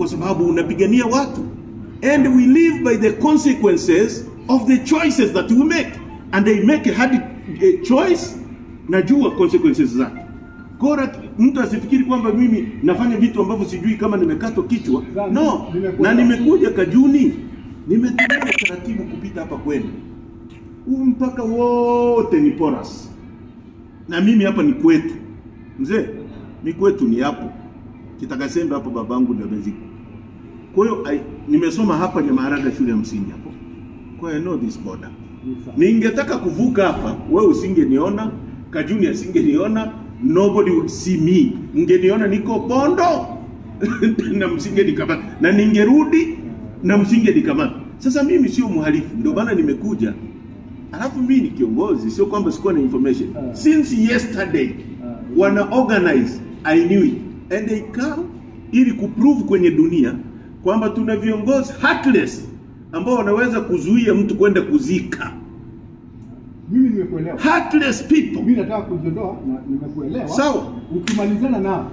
kwa sababu unapigania watu. And we live by the consequences of the choices that we make. And they make a hard choice, najua consequences zake. Kora mtu asifikiri kwamba mimi nafanya vitu ambavyo sijui kama nimekatwa kichwa. No, na nimekuja Kajuni, nimetumia taratibu kupita hapa kwenu. Mpaka wote ni porous. Na mimi hapa ni kwetu. Mzee, ni kwetu ni hapo. Kitakasembe hapo babangu ndio amezikwa. Kwa hiyo nimesoma hapa Nyamaharaga shule ya msingi hapo. Kwa hiyo I know this border. Ningetaka kuvuka hapa, wewe usingeniona, Kajuni asingeniona, nobody would see me. Mngeniona niko Bondo na msingenikamata. Na ningerudi na msingenikamata. Sasa mimi sio mhalifu, ndio maana nimekuja. Alafu mimi ni kiongozi, sio kwamba sikuwa na information. Since yesterday wana organize, I knew it. And they come ili kuprove kwenye dunia kwamba tuna viongozi heartless ambao wanaweza kuzuia mtu kwenda kuzika. Mimi nimekuelewa. Heartless people. Mimi nataka kujiondoa na nimekuelewa. Sawa. Ukimalizana nao.